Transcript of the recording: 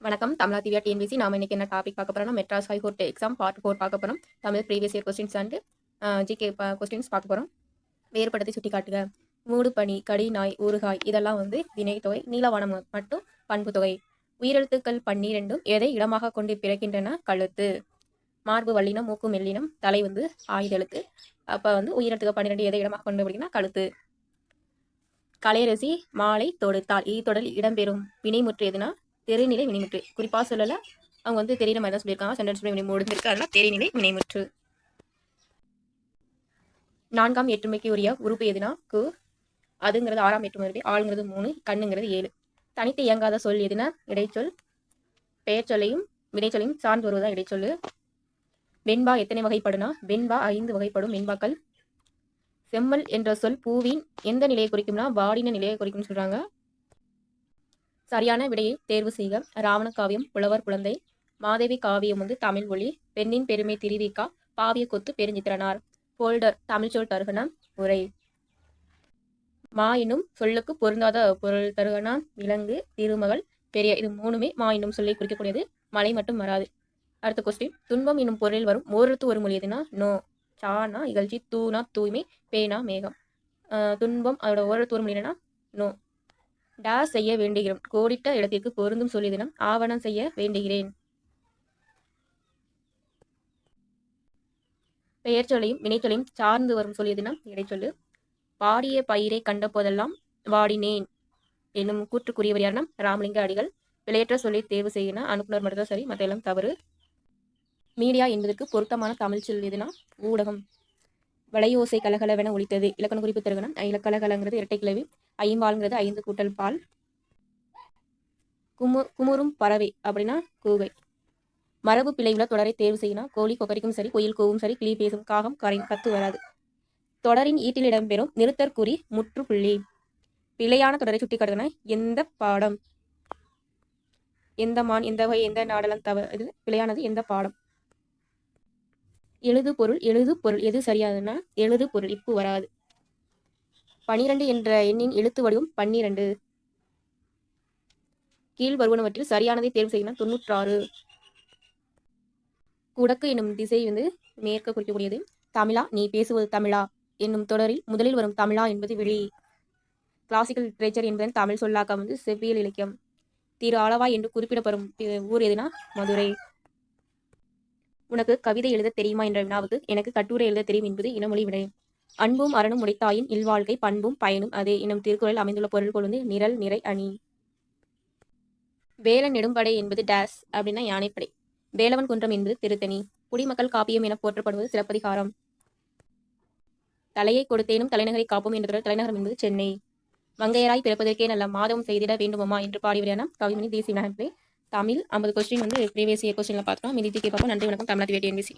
வணக்கம். தமிழா திவ்யா டிஎன்பிசி. நாம இன்னைக்கு என்ன டாபிக் பார்க்க போறோம்னா, மெட்ராஸ் ஹைகோர்ட் எக்ஸாம் பார்ட் 4 பார்க்க போறோம். Tamil previous year questions and GK questions பார்க்க போறோம். வேறுபடுத்தி சுட்டி காட்டுக. மூடு பனி, கடி நாய், ஊறுகாய் இதெல்லாம் வினைத்தொகை. நீலவானம் மட்டும் பண்பு தொகை. உயிரெழுத்துக்கள் 12ம் எதை இடமாக கொண்டு பிறக்கின்றன? கழுத்து. மார்பு வல்லினம், மூக்கு மெல்லினம், தலை ஆயுதெழுத்து. அப்ப உயிரெழுத்துக்கள் 12 எதை இடமாக கொண்டு அப்படின்னா கழுத்து. கலையரசி மாலை தொடுத்தாள். தொடரில் இடம்பெறும் வினைமுற்று எதுனா தெரிநிலை வினைமுற்று. குறிப்பா சொல்லல, அவங்க தெரியுற மாதிரி தான் சொல்லியிருக்காங்க. சென்டென்ஸ் வினை முடிஞ்சிருக்கு. அதெல்லாம் தெரிநிலை வினைமுற்று. 4ஆம் வேற்றுமைக்கு உரிய உறுப்பு எதுனா கு. அதுங்கிறது 6ஆம் வேற்றுமை. ஆளுங்கிறது 3, கண்ணுங்கிறது 7. தனித்து இயங்காத சொல் எதுனா இடைச்சொல். பெயர் சொல்லையும் வினைச்சொல்லையும் சார்ந்து வருவதா இடைச்சொல்லு. வெண்பா எத்தனை வகைப்படுனா? வெண்பா 5 வகைப்படும் வெண்பாக்கள். செம்மல் என்ற சொல் பூவின் எந்த நிலையை குறிக்கும்னா வாடின நிலையை குறிக்கும்னு சொல்றாங்க. சரியான விடையை தேர்வு செய்க. ராவண காவியம், புலவர் குழந்தை. மாதேவி காவியம் தமிழ் ஒளி. பெண்ணின் பெருமை திரிவிக்கா. பாவிய கொத்து பெருஞ்சித்திரனார். போல்டர் தமிழ்ச்சொல் தருகன உரை. மா என்னும் சொல்லுக்கு பொருந்தாத பொருள் தருகனா விலங்கு, திருமகள், பெரிய. இது 3மே மா என்னும் சொல்லை குறிக்கக்கூடியது. மழை மட்டும் வராது. அடுத்த கொஸ்டின். துன்பம் என்னும் பொருளில் வரும் ஓரெழுத்து ஒரு மொழி எதுனா நோ. சானா இகழ்ச்சி, தூனா தூய்மை, பேனா மேகம். துன்பம் அதோட ஓரெழுத்து ஒரு மொழி என்னன்னா நோ. டேஸ் செய்ய வேண்டுகிறோம். கோடிட்ட இடத்திற்கு பொருந்தும் சொல்லிதினம் ஆவணம் செய்ய வேண்டுகிறேன். பெயர் சொல்லையும் வினைச்சொல்லையும் சார்ந்து வரும் சொல்லியதுனா இடைச்சொல்லு. பாடிய பயிரை கண்ட போதெல்லாம் வாடினேன் என்னும் கூற்றுக்குரியவர் யாருன்னா ராமலிங்க அடிகள். விளையற்ற சொல்லி தேர்வு செய்யணும். அனுப்புனர் மட்டும்தான் சரி, மற்ற எல்லாம் தவறு. மீடியா என்பதற்கு பொருத்தமான தமிழ் சொல் எதுனா ஊடகம். வளையோசை கலகலவென ஒலித்தது. இலக்கண குறிப்பு தருகணும். கலகலங்கிறது இரட்டை கிளவி. ஐம்பால்ங்கிறது 5 கூட்டல் பால். குமுறும் பறவை அப்படின்னா கூகை. மரபு பிழையுள்ள தொடரை தேர்வு செய்யணும். கோழி கொக்கரிக்கும் சரி, குயில் கூவும் சரி, கிளி பேசும், காகம் கரையும், கத்து வராது. தொடரின் ஈட்டில் இடம்பெறும் நிறுத்தற்குறி முற்றுப்புள்ளி. பிழையான தொடரை சுட்டி காட்டுன எந்த பாடம்? எந்த மான், எந்த வகை, எந்த நாடலம் தவறு. இது பிழையானது. எந்த பாடம்? எழுது பொருள், எழுது பொருள் எது சரியாதுன்னா எழுது பொருள். இப்பு வராது. 12 என்ற எண்ணின் எழுத்து வடிவம் 12. கீழ் வருவனவற்றில் சரியானதை தேர்வு செய்யணும். 96. குடக்கு என்னும் திசை மேற்க குறிக்கக்கூடியது. தமிழா நீ பேசுவது தமிழா என்னும் தொடரில் முதலில் வரும் தமிழா என்பது வெளி. கிளாசிக்கல் லிட்ரேச்சர் என்பதன் தமிழ் சொல்லாக்கம் செவ்வியல் இலக்கியம். திரு ஆலவாய் என்று குறிப்பிடப்படும் ஊர் எதுனா மதுரை. உனக்கு கவிதை எழுத தெரியுமா என்ற வினாவுக்கு எனக்கு கட்டுரை எழுத தெரியும் என்பது இனமொழி விடை. அன்பும் அறனும் உடைத்தாயின் இல்வாழ்க்கை பண்பும் பயனும் அதே என்னும் திருக்குறள் அமைந்துள்ள பொருள்கொள் நிரல், நிறை, அணி. வேலன் நெடும்படை என்பது டேஸ் அப்படின்னா யானைப்படை. வேலவன் குன்றம் என்பது திருத்தணி. குடிமக்கள் காப்பியம் என போற்றப்படுவது சிலப்பதிகாரம். தலையை கொடுத்தேனும் தலைநகரை காப்போம் என்ற தொடர் தலைநகரம் என்பது சென்னை. மங்கையராய் பிறப்பதற்கே நல்ல மாதவம் செய்திட வேண்டுமம்மா என்று பாடியவரான கவிமணி தேசிய Vinayagar. Tamil 50 question previous year கொஸ்டின்ல பார்த்தோம். மீதி பார்ப்போம். நன்றி, வணக்கம். தமிழ் டிஎன்பிசி.